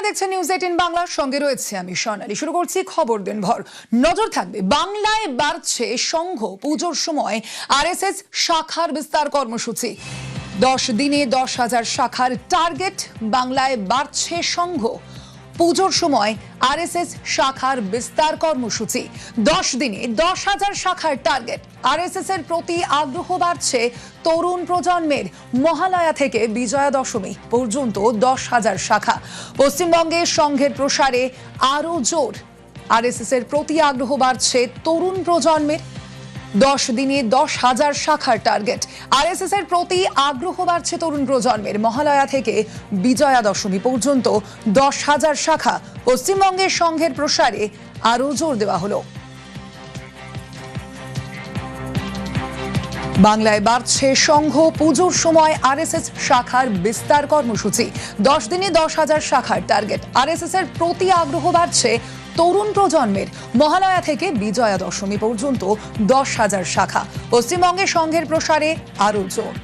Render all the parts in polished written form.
আপনারা দেখছেন নিউজ 18 বাংলার সঙ্গে রয়েছে আমি সোনালী। শুরু করছি খবর দিনভর। নজর থাকবে বাংলায় বাড়ছে সংঘ পুজোর সময় আরএসএস শাখার বিস্তার কর্মসূচি। 10 দিনে 10,000 শাখার টার্গেট। বাংলায় বাড়ছে সংঘ পুজোর সময় আরএসএস শাখার বিস্তার কর্মসূচি। 10 দিনে 10,000 শাখার টার্গেট। আরএসএস এর প্রতি আগ্রহ বাড়ছে তরুণ প্রজন্মের। মহালয়া থেকে বিজয়া দশমী পর্যন্ত 10,000 শাখা। পশ্চিমবঙ্গে সংঘের প্রসারে আরো জোর। আরএসএস এর প্রতি আগ্রহ বাড়ছে তরুণ প্রজন্মের। 10 দিনে 10,000 শাখার টার্গেট। আরএসএস এর প্রতি আগ্রহ বাড়ছে তরুণ প্রজন্মের। মহালয়া থেকে বিজয়া দশমী পর্যন্ত 10,000 শাখা। পশ্চিমবঙ্গের সংঘের প্রসারে আরো জোর দেওয়া হলো। বাংলায় বাড়ছে সংঘ পুজোর সময় আরএসএস শাখার বিস্তার কর্মসূচি। 10 দিনে 10,000 শাখার টার্গেট। আরএসএস এর প্রতি আগ্রহ বাড়ছে তরুণ প্রজন্মের। মহালয়া থেকে বিজয়া দশমী পর্যন্ত 10,000 শাখা। পশ্চিমবঙ্গে সংঘের প্রসারে আরো জোর।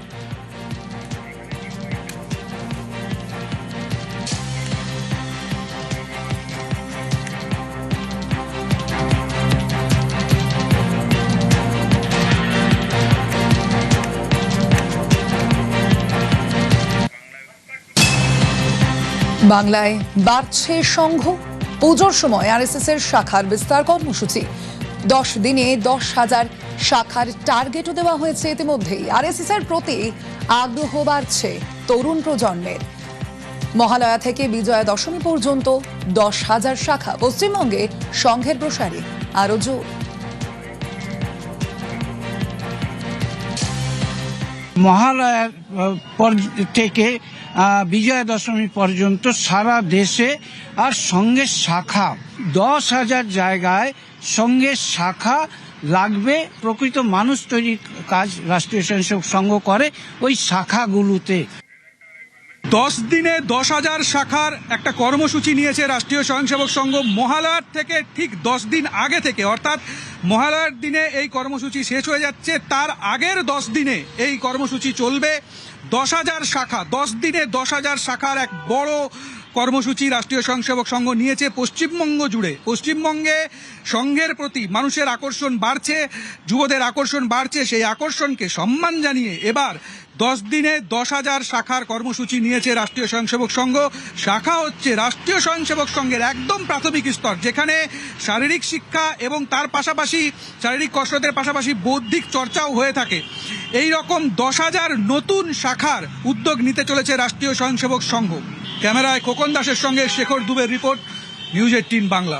বাংলায় বাড়ছে সংঘ পুজোর সময় আরএসএস এর শাখার বিস্তার কর্মসূচি। 10 দিনে 10,000 শাখার টার্গেটও দেওয়া হয়েছে ইতিমধ্যেই। আরএসএস এর প্রতি আগ্রহ বাড়ছে তরুণ প্রজন্মের। মহালয়া থেকে বিজয়া দশমী পর্যন্ত 10,000 শাখা। পশ্চিমবঙ্গে সংঘের প্রসারে আরো জোর। মহালয়ার পর থেকে বিজয়া দশমী পর্যন্ত সারা দেশে আর সংঘের শাখা 10,000 জায়গায় সংঘের শাখা লাগবে। প্রকৃত মানুষ তৈরির কাজ রাষ্ট্রীয় স্বয়ংসেবক সংঘ করে ওই শাখাগুলোতে। 10 দিনে 10,000 শাখার একটা কর্মসূচি নিয়েছে রাষ্ট্রীয় স্বয়ংসেবক সংঘ। মহালয়ার থেকে ঠিক 10 দিন আগে থেকে, অর্থাৎ মহালয়ার দিনে এই কর্মসূচি শেষ হয়ে যাচ্ছে, তার আগের 10 দিনে এই কর্মসূচি চলবে। 10,000 শাখা, 10 দিনে 10,000 শাখার এক বড় কর্মসূচি রাষ্ট্রীয় স্বয়ংসেবক সংঘ নিয়েছে পশ্চিমবঙ্গ জুড়ে। পশ্চিমবঙ্গে সংঘের প্রতি মানুষের আকর্ষণ বাড়ছে, যুবদের আকর্ষণ বাড়ছে। সেই আকর্ষণকে সম্মান জানিয়ে এবার 10 দিনে 10,000 শাখার কর্মসূচি নিয়েছে রাষ্ট্রীয় স্বয়ংসেবক সংঘ। শাখা হচ্ছে রাষ্ট্রীয় স্বয়ংসেবক সংঘের একদম প্রাথমিক স্তর, যেখানে শারীরিক শিক্ষা এবং তার পাশাপাশি শারীরিক কসরতের পাশাপাশি বৌদ্ধিক চর্চাও হয়ে থাকে। এই রকম 10,000 নতুন শাখার উদ্যোগ নিতে চলেছে রাষ্ট্রীয় স্বয়ংসেবক সংঘ। ক্যামেরায় খোকন দাসের সঙ্গে শেখর দুবের রিপোর্ট, নিউজ 18 বাংলা।